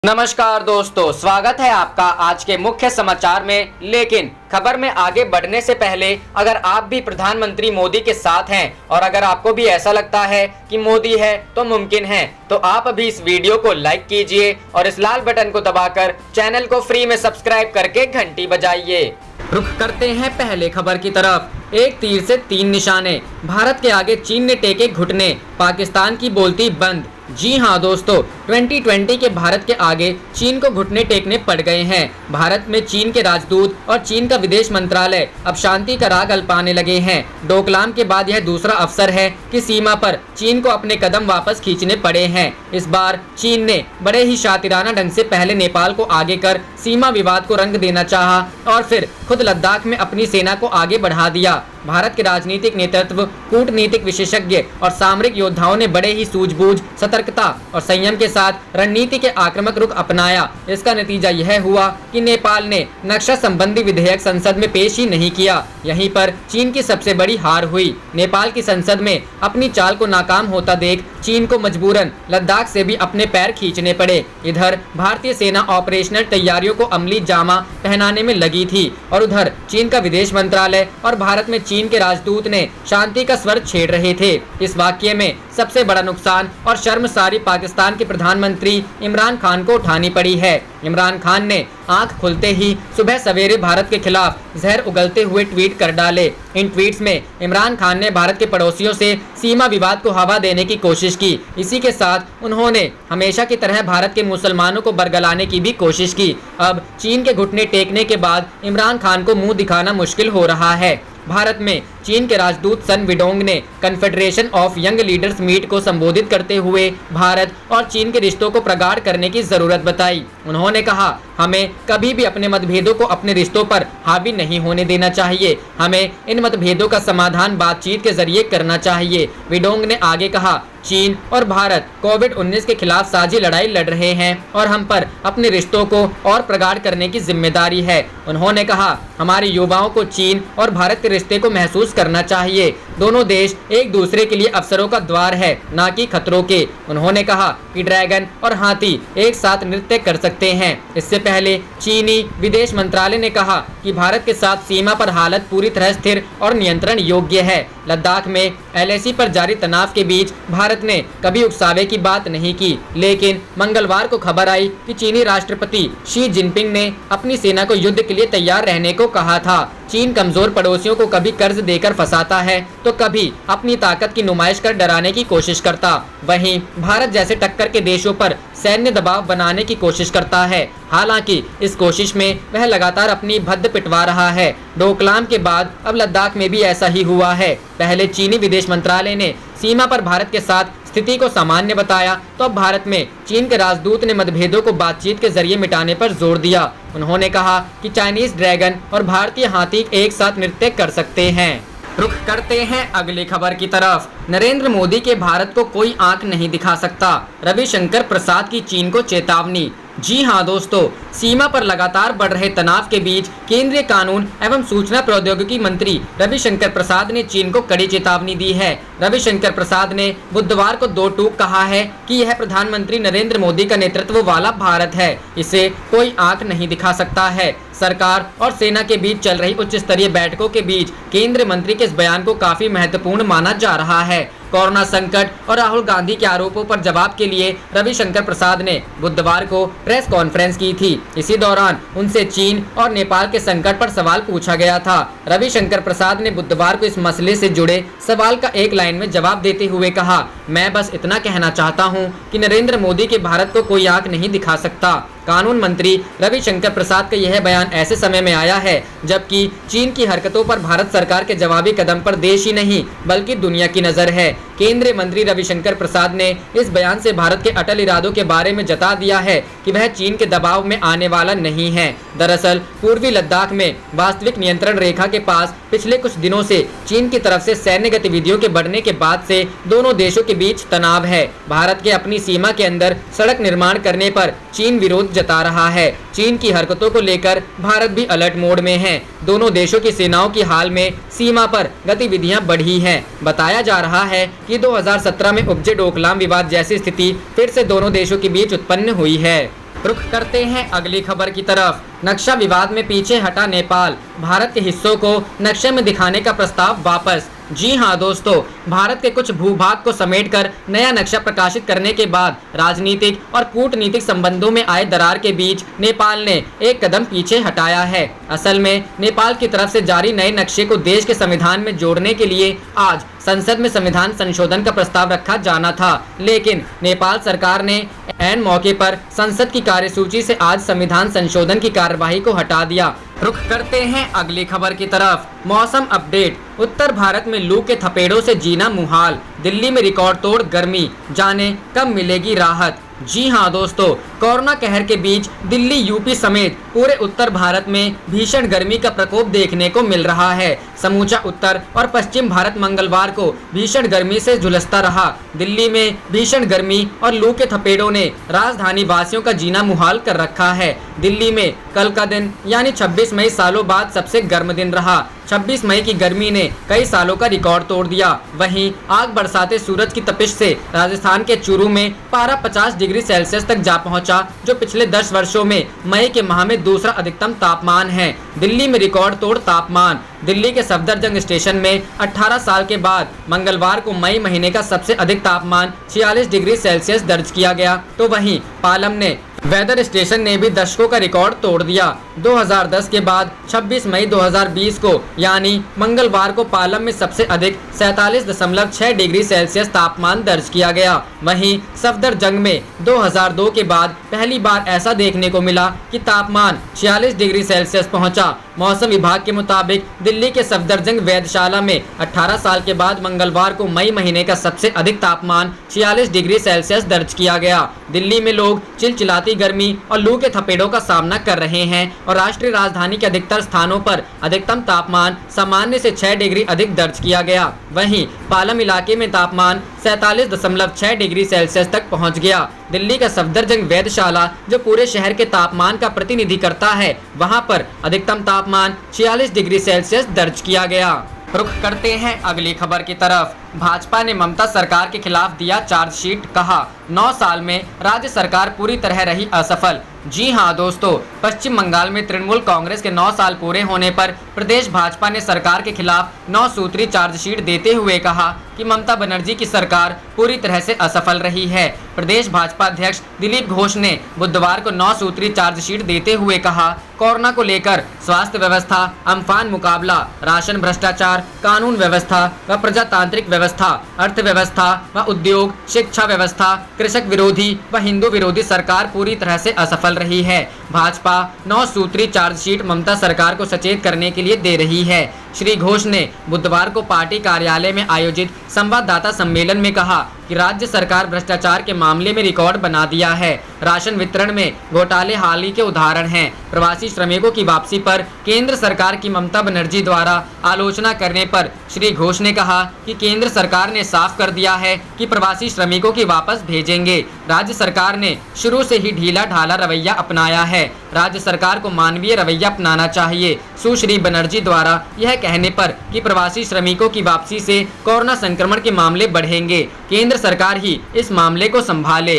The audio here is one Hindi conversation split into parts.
नमस्कार दोस्तों, स्वागत है आपका आज के मुख्य समाचार में। लेकिन खबर में आगे बढ़ने से पहले अगर आप भी प्रधानमंत्री मोदी के साथ हैं और अगर आपको भी ऐसा लगता है कि मोदी है तो मुमकिन है, तो आप अभी इस वीडियो को लाइक कीजिए और इस लाल बटन को दबाकर चैनल को फ्री में सब्सक्राइब करके घंटी बजाइए। रुख करते हैं पहले खबर की तरफ। एक तीर से तीन निशाने, भारत के आगे चीन ने टेके घुटने, पाकिस्तान की बोलती बंद। जी हां दोस्तों, 2020 के भारत के आगे चीन को घुटने टेकने पड़ गए हैं। भारत में चीन के राजदूत और चीन का विदेश मंत्रालय अब शांति का राग अल्पाने लगे हैं। डोकलाम के बाद यह दूसरा अवसर है कि सीमा पर चीन को अपने कदम वापस खींचने पड़े हैं। इस बार चीन ने बड़े ही शातिराना ढंग से पहले नेपाल को आगे कर सीमा विवाद को रंग देना चाहा और फिर खुद लद्दाख में अपनी सेना को आगे बढ़ा दिया। भारत के राजनीतिक नेतृत्व, कूटनीतिक विशेषज्ञ और सामरिक योद्धाओं ने बड़े ही सूझबूझ, सतर्कता और संयम के साथ रणनीति के आक्रामक रुख अपनाया। इसका नतीजा यह हुआ कि नेपाल ने नक्शा संबंधी विधेयक संसद में पेश ही नहीं किया। यहीं पर चीन की सबसे बड़ी हार हुई। नेपाल की संसद में अपनी चाल को नाकाम होता देख चीन को मजबूरन लद्दाख से भी अपने पैर खींचने पड़े। इधर भारतीय सेना ऑपरेशनल तैयारियों को अमली जामा पहनाने में लगी थी और उधर चीन का विदेश मंत्रालय और भारत में चीन के राजदूत ने शांति का स्वर छेड़ रहे थे। इस वाकये में सबसे बड़ा नुकसान और शर्मसारी पाकिस्तान के प्रधानमंत्री इमरान खान को उठानी पड़ी है। इमरान खान ने आंख खुलते ही सुबह सवेरे भारत के खिलाफ जहर उगलते हुए ट्वीट कर डाले। इन ट्वीट्स में इमरान खान ने भारत के पड़ोसियों से सीमा विवाद को हवा देने की कोशिश की। इसी के साथ उन्होंने हमेशा की तरह भारत के मुसलमानों को बरगलाने की भी कोशिश की। अब चीन के घुटने टेकने के बाद इमरान खान को मुंह दिखाना मुश्किल हो रहा है। भारत में चीन के राजदूत सन विडोंग ने Confederation of Young Leaders Meet को संबोधित करते हुए भारत और चीन के रिश्तों को प्रगाढ़ करने की जरूरत बताई। उन्होंने कहा, हमें कभी भी अपने मतभेदों को अपने रिश्तों पर हावी नहीं होने देना चाहिए। हमें इन मतभेदों का समाधान बातचीत के जरिए करना चाहिए। विडोंग ने आगे कहा, चीन और भारत कोविड-19 के खिलाफ साझी लड़ाई लड़ रहे हैं और हम पर अपने रिश्तों को और प्रगाढ़ करने की जिम्मेदारी है। उन्होंने कहा, हमारे युवाओं को चीन और भारत के रिश्ते को महसूस करना चाहिए। दोनों देश एक दूसरे के लिए अवसरों का द्वार है, ना कि खतरों के। उन्होंने कहा कि ड्रैगन और हाथी एक साथ नृत्य कर सकते हैं। इससे पहले चीनी विदेश मंत्रालय ने कहा कि भारत के साथ सीमा पर हालत पूरी तरह स्थिर और नियंत्रण योग्य है। लद्दाख में LAC पर जारी तनाव के बीच भारत ने कभी उकसावे की बात नहीं की, लेकिन मंगलवार को खबर आई कि चीनी राष्ट्रपति शी जिनपिंग ने अपनी सेना को युद्ध के लिए तैयार रहने को कहा था। चीन कमजोर पड़ोसियों को कभी कर्ज देकर फंसाता है तो कभी अपनी ताकत की नुमाइश कर डराने की कोशिश करता। वहीं भारत जैसे टक्कर के देशों पर सैन्य दबाव बनाने की कोशिश करता है। हालांकि इस कोशिश में वह लगातार अपनी भद्द पिटवा रहा है। डोकलाम के बाद अब लद्दाख में भी ऐसा ही हुआ है। पहले चीनी विदेश मंत्रालय ने सीमा पर भारत के साथ स्थिति को सामान्य बताया, तो अब भारत में चीन के राजदूत ने मतभेदों को बातचीत के जरिए मिटाने पर जोर दिया। उन्होंने कहा कि चाइनीज ड्रैगन और भारतीय हाथी एक साथ नृत्य कर सकते हैं। रुख करते हैं अगली खबर की तरफ। नरेंद्र मोदी के भारत को कोई आंख नहीं दिखा सकता, रविशंकर प्रसाद की चीन को चेतावनी। जी हां दोस्तों, सीमा पर लगातार बढ़ रहे तनाव के बीच केंद्रीय कानून एवं सूचना प्रौद्योगिकी मंत्री रविशंकर प्रसाद ने चीन को कड़ी चेतावनी दी है। रविशंकर प्रसाद ने बुधवार को दो टूक कहा है कि यह प्रधानमंत्री नरेंद्र मोदी का नेतृत्व वाला भारत है, इसे कोई आंख नहीं दिखा सकता है। सरकार और सेना के बीच चल रही उच्च स्तरीय बैठकों के बीच केंद्रीय मंत्री के इस बयान को काफी महत्वपूर्ण माना जा रहा है। कोरोना संकट और राहुल गांधी के आरोपों पर जवाब के लिए रविशंकर प्रसाद ने बुधवार को प्रेस कॉन्फ्रेंस की थी। इसी दौरान उनसे चीन और नेपाल के संकट पर सवाल पूछा गया था। रविशंकर प्रसाद ने बुधवार को इस मसले से जुड़े सवाल का एक लाइन में जवाब देते हुए कहा, मैं बस इतना कहना चाहता हूं कि नरेंद्र मोदी के भारत को कोई आंख नहीं दिखा सकता। कानून मंत्री रविशंकर प्रसाद का यह बयान ऐसे समय में आया है जबकि चीन की हरकतों पर भारत सरकार के जवाबी कदम पर देश ही नहीं बल्कि दुनिया की नजर है। केंद्रीय मंत्री रविशंकर प्रसाद ने इस बयान से भारत के अटल इरादों के बारे में जता दिया है कि वह चीन के दबाव में आने वाला नहीं है। दरअसल पूर्वी लद्दाख में वास्तविक नियंत्रण रेखा के पास पिछले कुछ दिनों से चीन की तरफ से सैन्य गतिविधियों के बढ़ने के बाद से दोनों देशों के बीच तनाव है। भारत के अपनी सीमा के अंदर सड़क निर्माण करने पर चीन विरोध जता रहा है। चीन की हरकतों को लेकर भारत भी अलर्ट मोड में है। दोनों देशों की सेनाओं की हाल में सीमा पर गतिविधियां बढ़ी हैं। बताया जा रहा है कि 2017 में उपजे डोकलाम विवाद जैसी स्थिति फिर से दोनों देशों के बीच उत्पन्न हुई है। रुख करते हैं अगली खबर की तरफ। नक्शा विवाद में पीछे हटा नेपाल, भारत के हिस्सों को नक्शे में दिखाने का प्रस्ताव वापस। जी हां दोस्तों, भारत के कुछ भूभाग को समेटकर नया नक्शा प्रकाशित करने के बाद राजनीतिक और कूटनीतिक संबंधों में आए दरार के बीच नेपाल ने एक कदम पीछे हटाया है। असल में नेपाल की तरफ से जारी नए नक्शे को देश के संविधान में जोड़ने के लिए आज संसद में संविधान संशोधन का प्रस्ताव रखा जाना था, लेकिन नेपाल सरकार ने ऐन मौके पर संसद की कार्यसूची से आज संविधान संशोधन की कार्यवाही को हटा दिया। रुख करते हैं अगली खबर की तरफ। मौसम अपडेट। उत्तर भारत में लू के थपेड़ों से जीना मुहाल, दिल्ली में रिकॉर्ड तोड़ गर्मी, जाने कब मिलेगी राहत। जी हां दोस्तों, कोरोना कहर के बीच दिल्ली, यूपी समेत पूरे उत्तर भारत में भीषण गर्मी का प्रकोप देखने को मिल रहा है। समूचा उत्तर और पश्चिम भारत मंगलवार को भीषण गर्मी से झुलसता रहा। दिल्ली में भीषण गर्मी और लू के थपेड़ों ने राजधानी वासियों का जीना मुहाल कर रखा है। दिल्ली में कल का दिन यानी 26 मई सालों बाद सबसे गर्म दिन रहा। 26 मई की गर्मी ने कई सालों का रिकॉर्ड तोड़ दिया। वहीं आग बरसाते सूरज की तपिश से राजस्थान के चूरू में पारा 50 डिग्री सेल्सियस तक जा पहुंचा, जो पिछले 10 वर्षों में मई के माह में दूसरा अधिकतम तापमान है। दिल्ली में रिकॉर्ड तोड़ तापमान। दिल्ली के सफदरजंग स्टेशन में 18 साल के बाद मंगलवार को मई महीने का सबसे अधिक तापमान 46 डिग्री सेल्सियस दर्ज किया गया। तो वहीं पालम ने वेदर स्टेशन ने भी दशकों का रिकॉर्ड तोड़ दिया। 2010 के बाद 26 मई 2020 को यानी मंगलवार को पालम में सबसे अधिक 47.6 डिग्री सेल्सियस तापमान दर्ज किया गया। वहीं सफदरजंग में 2002 के बाद पहली बार ऐसा देखने को मिला कि तापमान 46 डिग्री सेल्सियस पहुंचा। मौसम विभाग के मुताबिक दिल्ली के सफदरजंग वेधशाला में 18 साल के बाद मंगलवार को मई महीने का सबसे अधिक तापमान 46 डिग्री सेल्सियस दर्ज किया गया। दिल्ली में लोग चिलचिलाती गर्मी और लू के थपेड़ों का सामना कर रहे हैं और राष्ट्रीय राजधानी के अधिकतर स्थानों पर अधिकतम तापमान सामान्य से 6 डिग्री अधिक दर्ज किया गया। वहीं पालम इलाके में तापमान 47.6 डिग्री सेल्सियस तक पहुंच गया। दिल्ली का सफदरजंग वेधशाला जो पूरे शहर के तापमान का प्रतिनिधि करता है, वहां पर अधिकतम तापमान 46 डिग्री सेल्सियस दर्ज किया गया। रुख करते हैं अगली खबर की तरफ। भाजपा ने ममता सरकार के खिलाफ दिया चार्जशीट, कहा 9 साल में राज्य सरकार पूरी तरह रही असफल। जी हां दोस्तों, पश्चिम बंगाल में तृणमूल कांग्रेस के 9 साल पूरे होने पर प्रदेश भाजपा ने सरकार के खिलाफ 9 सूत्री चार्जशीट देते हुए कहा कि ममता बनर्जी की सरकार पूरी तरह से असफल रही है। प्रदेश भाजपा अध्यक्ष दिलीप घोष ने बुधवार को 9 सूत्री चार्जशीट देते हुए कहा, कोरोना को लेकर स्वास्थ्य व्यवस्था, अम्फान मुकाबला, राशन भ्रष्टाचार, कानून व्यवस्था व प्रजातांत्रिक व्यवस्था, अर्थव्यवस्था व उद्योग, शिक्षा व्यवस्था, कृषक विरोधी व हिंदू विरोधी सरकार पूरी तरह से असफल रही है। भाजपा 9 सूत्री चार्जशीट ममता सरकार को सचेत करने के लिए दे रही है। श्री घोष ने बुधवार को पार्टी कार्यालय में आयोजित संवाददाता सम्मेलन में कहा कि राज्य सरकार भ्रष्टाचार के मामले में रिकॉर्ड बना दिया है। राशन वितरण में घोटाले हाल ही के उदाहरण हैं। प्रवासी श्रमिकों की वापसी पर केंद्र सरकार की ममता बनर्जी द्वारा आलोचना करने पर श्री घोष ने कहा कि केंद्र सरकार ने साफ कर दिया है कि प्रवासी श्रमिकों की वापस भेजेंगे। राज्य सरकार ने शुरू से ही ढीला ढाला रवैया अपनाया है। राज्य सरकार को मानवीय रवैया अपनाना चाहिए। सुश्री बनर्जी द्वारा यह कहने पर कि प्रवासी श्रमिकों की वापसी से कोरोना संक्रमण के मामले बढ़ेंगे, केंद्र सरकार ही इस मामले को संभाले।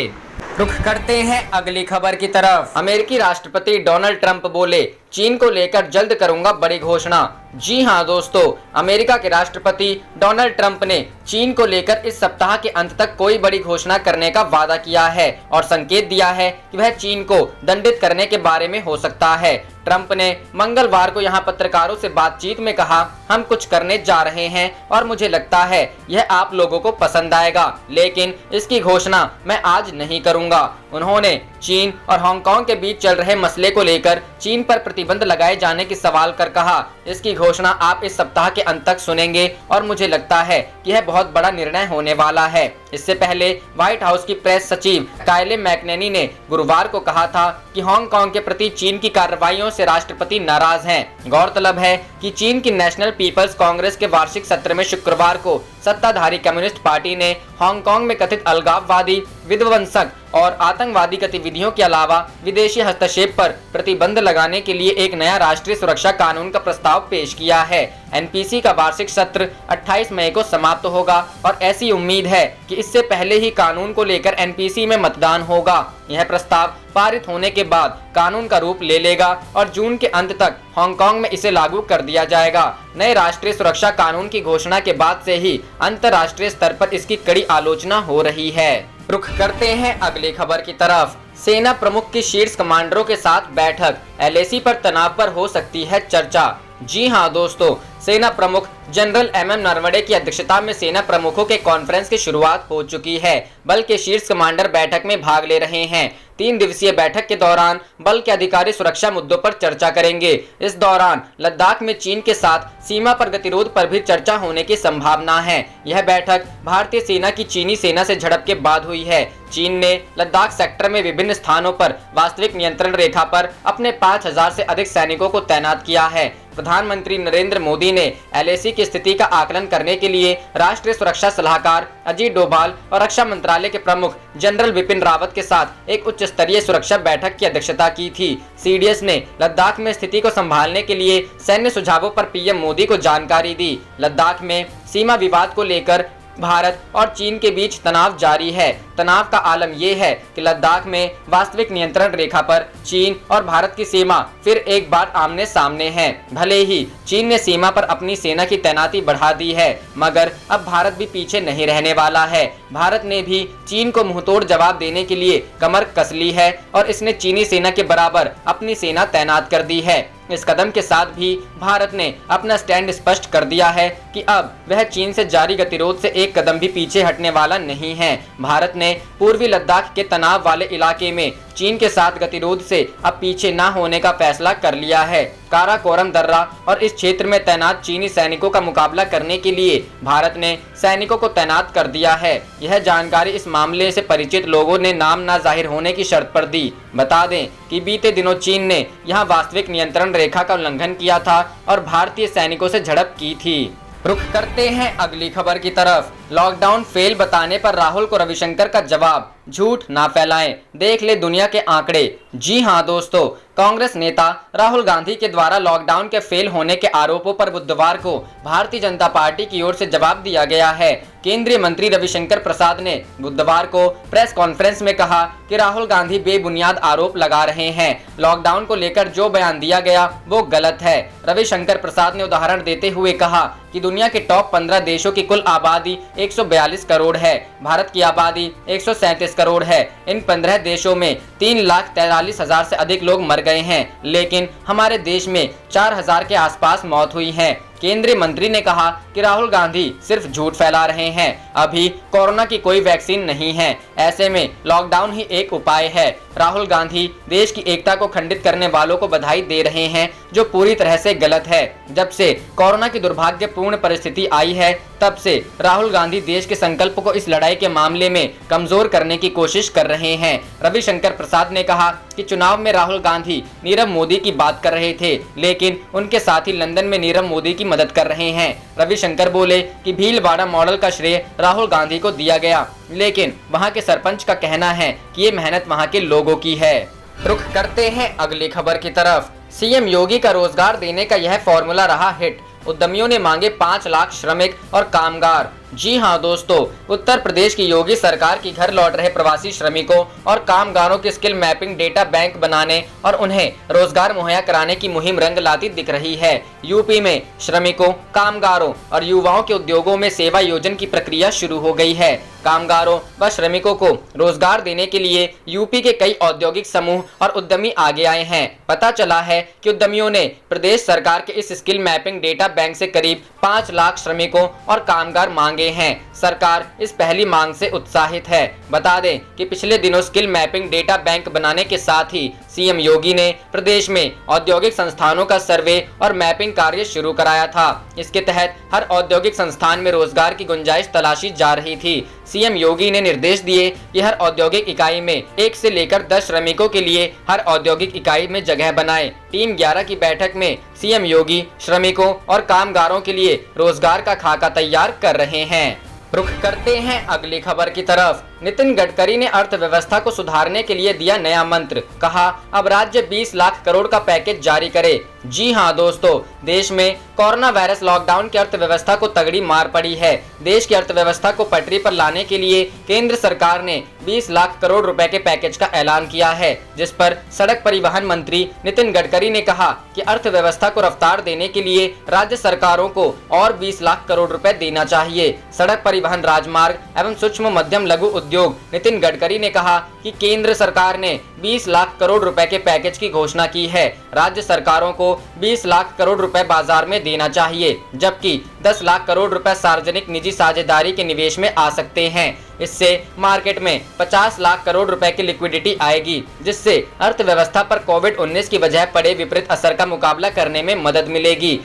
रुख करते हैं अगली खबर की तरफ। अमेरिकी राष्ट्रपति डोनाल्ड ट्रंप बोले, चीन को लेकर जल्द करूंगा बड़ी घोषणा। जी हां दोस्तों, अमेरिका के राष्ट्रपति डोनाल्ड ट्रंप ने चीन को लेकर इस सप्ताह के अंत तक कोई बड़ी घोषणा करने का वादा किया है और संकेत दिया है कि वह चीन को दंडित करने के बारे में हो सकता है। ट्रंप ने मंगलवार को यहां पत्रकारों से बातचीत में कहा, हम कुछ करने जा रहे हैं और मुझे लगता है यह आप लोगों को पसंद आएगा, लेकिन इसकी घोषणा मैं आज नहीं करूंगा। उन्होंने चीन और हांगकांग के बीच चल रहे मसले को लेकर चीन पर प्रतिबंध लगाए जाने की सवाल कर कहा, इसकी घोषणा आप इस सप्ताह के अंत तक सुनेंगे और मुझे लगता है कि यह बहुत बड़ा निर्णय होने वाला है। इससे पहले व्हाइट हाउस की प्रेस सचिव काइले मैकनेनी ने गुरुवार को कहा था कि हांगकांग के प्रति चीन की कार्रवाइयों से राष्ट्रपति नाराज हैं। गौरतलब है कि चीन की नेशनल पीपल्स कांग्रेस के वार्षिक सत्र में शुक्रवार को सत्ताधारी कम्युनिस्ट पार्टी ने हांगकांग में कथित अलगाववादी, विध्वंसक और आतंकवादी गतिविधियों के अलावा विदेशी हस्तक्षेप पर प्रतिबंध लगाने के लिए एक नया राष्ट्रीय सुरक्षा कानून का प्रस्ताव प्रस्ताव पेश किया है। एनपीसी का वार्षिक सत्र 28 मई को समाप्त होगा और ऐसी उम्मीद है कि इससे पहले ही कानून को लेकर एनपीसी में मतदान होगा। यह प्रस्ताव पारित होने के बाद कानून का रूप ले लेगा और जून के अंत तक हांगकांग में इसे लागू कर दिया जाएगा। नए राष्ट्रीय सुरक्षा कानून की घोषणा के बाद से ही अंतर्राष्ट्रीय स्तर पर इसकी कड़ी आलोचना हो रही है। रुख करते हैं अगली खबर की तरफ। सेना प्रमुख की शीर्ष कमांडरों के साथ बैठक, एलएसी पर तनाव पर हो सकती है चर्चा। जी हां दोस्तों, सेना प्रमुख जनरल एमएम नरवणे की अध्यक्षता में सेना प्रमुखों के कॉन्फ्रेंस की शुरुआत हो चुकी है। बल के शीर्ष कमांडर बैठक में भाग ले रहे हैं। 3 दिवसीय बैठक के दौरान बल के अधिकारी सुरक्षा मुद्दों पर चर्चा करेंगे। इस दौरान लद्दाख में चीन के साथ सीमा पर गतिरोध पर भी चर्चा होने की संभावना है। यह बैठक भारतीय सेना की चीनी सेना से झड़प के बाद हुई है। चीन ने लद्दाख सेक्टर में विभिन्न स्थानों पर वास्तविक नियंत्रण रेखा पर अपने 5000 से अधिक सैनिकों को तैनात किया है। प्रधानमंत्री नरेंद्र मोदी ने एलएसी की स्थिति का आकलन करने के लिए राष्ट्रीय सुरक्षा सलाहकार अजीत डोभाल और रक्षा मंत्रालय के प्रमुख जनरल बिपिन रावत के साथ एक उच्च स्तरीय सुरक्षा बैठक की अध्यक्षता की थी। सीडीएस ने लद्दाख में स्थिति को संभालने के लिए सैन्य सुझावों पर पीएम मोदी को जानकारी दी। लद्दाख में सीमा विवाद को लेकर भारत और चीन के बीच तनाव जारी है। तनाव का आलम यह है कि लद्दाख में वास्तविक नियंत्रण रेखा पर चीन और भारत की सीमा फिर एक बार आमने सामने है। भले ही चीन ने सीमा पर अपनी सेना की तैनाती बढ़ा दी है, मगर अब भारत भी पीछे नहीं रहने वाला है। भारत ने भी चीन को मुंहतोड़ जवाब देने के लिए कमर कस ली है और इसने चीनी सेना के बराबर अपनी सेना तैनात कर दी है। इस कदम के साथ भी भारत ने अपना स्टैंड स्पष्ट कर दिया है कि अब वह चीन से जारी गतिरोध से एक कदम भी पीछे हटने वाला नहीं है। भारत ने पूर्वी लद्दाख के तनाव वाले इलाके में चीन के साथ गतिरोध से अब पीछे न होने का फैसला कर लिया है। काराकोरम दर्रा और इस क्षेत्र में तैनात चीनी सैनिकों का मुकाबला करने के लिए भारत ने सैनिकों को तैनात कर दिया है। यह जानकारी इस मामले से परिचित लोगों ने नाम न जाहिर होने की शर्त पर दी। बता दें कि बीते दिनों चीन ने यहां वास्तविक नियंत्रण रेखा का उल्लंघन किया था और भारतीय सैनिकों से झड़प की थी। रुख करते हैं अगली खबर की तरफ। लॉकडाउन फेल बताने पर राहुल को रविशंकर का जवाब, झूठ ना फैलाएं, देख ले दुनिया के आंकड़े। जी हां दोस्तों, कांग्रेस नेता राहुल गांधी के द्वारा लॉकडाउन के फेल होने के आरोपों पर बुधवार को भारतीय जनता पार्टी की ओर से जवाब दिया गया है। केंद्रीय मंत्री रविशंकर प्रसाद ने बुधवार को प्रेस कॉन्फ्रेंस में कहा कि राहुल गांधी बेबुनियाद आरोप लगा रहे हैं। लॉकडाउन को लेकर जो बयान दिया गया वो गलत है। रविशंकर प्रसाद ने उदाहरण देते हुए कहा कि दुनिया के टॉप 15 देशों की कुल आबादी 142 करोड़ है। भारत की आबादी 137 करोड़ है। इन 15 देशों में 3,43,000 से अधिक लोग मर गए हैं, लेकिन हमारे देश में 4,000 के आसपास मौत हुई है। केंद्रीय मंत्री ने कहा कि राहुल गांधी सिर्फ झूठ फैला रहे हैं। अभी कोरोना की कोई वैक्सीन नहीं है, ऐसे में लॉकडाउन ही एक उपाय है। राहुल गांधी देश की एकता को खंडित करने वालों को बधाई दे रहे हैं, जो पूरी तरह से गलत है। जब से कोरोना की दुर्भाग्यपूर्ण परिस्थिति आई है, तब से राहुल गांधी देश के संकल्प को इस लड़ाई के मामले में कमजोर करने की कोशिश कर रहे हैं। रविशंकर प्रसाद ने कहा कि चुनाव में राहुल गांधी नीरव मोदी की बात कर रहे थे, लेकिन उनके साथी लंदन में नीरव मोदी की मदद कर रहे हैं। रविशंकर बोले कि भीलवाड़ा मॉडल का श्रेय राहुल गांधी को दिया गया, लेकिन वहां के सरपंच का कहना है कि ये मेहनत वहां के लोगों की है। रुख करते हैं अगली खबर की तरफ। सीएम योगी का रोजगार देने का यह फॉर्मूला रहा हिट। उद्यमियों ने मांगे 5 लाख श्रमिक और कामगार। जी हां दोस्तों, उत्तर प्रदेश की योगी सरकार की घर लौट रहे प्रवासी श्रमिकों और कामगारों की स्किल मैपिंग डेटा बैंक बनाने और उन्हें रोजगार मुहैया कराने की मुहिम रंग लाती दिख रही है। यूपी में श्रमिकों, कामगारों और युवाओं के उद्योगों में सेवा योजन की प्रक्रिया शुरू हो गई है। कामगारों व श्रमिकों को रोजगार देने के लिए यूपी के कई औद्योगिक समूह और उद्यमी आगे आए हैं। पता चला है कि उद्यमियों ने प्रदेश सरकार के इस स्किल मैपिंग डेटा बैंक से करीब 5 लाख श्रमिकों और कामगार मांगे हैं। सरकार इस पहली मांग से उत्साहित है। बता दें कि पिछले दिनों स्किल मैपिंग डेटा बैंक बनाने के साथ ही सीएम योगी ने प्रदेश में औद्योगिक संस्थानों का सर्वे और मैपिंग कार्य शुरू कराया था। इसके तहत हर औद्योगिक संस्थान में रोजगार की गुंजाइश तलाशी जा रही थी। सीएम योगी ने निर्देश दिए कि हर औद्योगिक इकाई में 1 से लेकर 10 श्रमिकों के लिए हर औद्योगिक इकाई में जगह बनाए। टीम 11 की बैठक में सीएम योगी श्रमिकों और कामगारों के लिए रोजगार का खाका तैयार कर रहे हैं। रुख करते हैं अगली खबर की तरफ। नितिन गडकरी ने अर्थव्यवस्था को सुधारने के लिए दिया नया मंत्र, कहा अब राज्य 20 लाख करोड़ का पैकेज जारी करे। जी हां दोस्तों, देश में कोरोना वायरस लॉकडाउन की अर्थव्यवस्था को तगड़ी मार पड़ी है। देश की अर्थव्यवस्था को पटरी पर लाने के लिए केंद्र सरकार ने 20 लाख करोड़ रुपए के पैकेज का ऐलान किया है, जिस पर सड़क परिवहन मंत्री नितिन गडकरी ने कहा कि अर्थव्यवस्था को रफ्तार देने के लिए राज्य सरकारों को और 20 लाख करोड़ रुपए देना चाहिए। सड़क परिवहन, राजमार्ग एवं सूक्ष्म मध्यम लघु उद्योग नितिन गडकरी ने कहा कि केंद्र सरकार ने 20 लाख करोड़ रुपए के पैकेज की घोषणा की है। राज्य सरकारों को 20 लाख करोड़ रुपए बाजार में देना चाहिए, जबकि 10 लाख करोड़ रुपए सार्वजनिक निजी साझेदारी के निवेश में आ सकते हैं। इससे मार्केट में 50 लाख करोड़ रुपए की लिक्विडिटी आएगी, जिससे अर्थव्यवस्था पर कोविड-19 की वजह पड़े विपरीत असर का मुकाबला करने में मदद मिलेगी।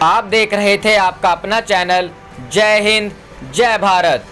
आप देख रहे थे आपका अपना चैनल जय हिंद जय भारत।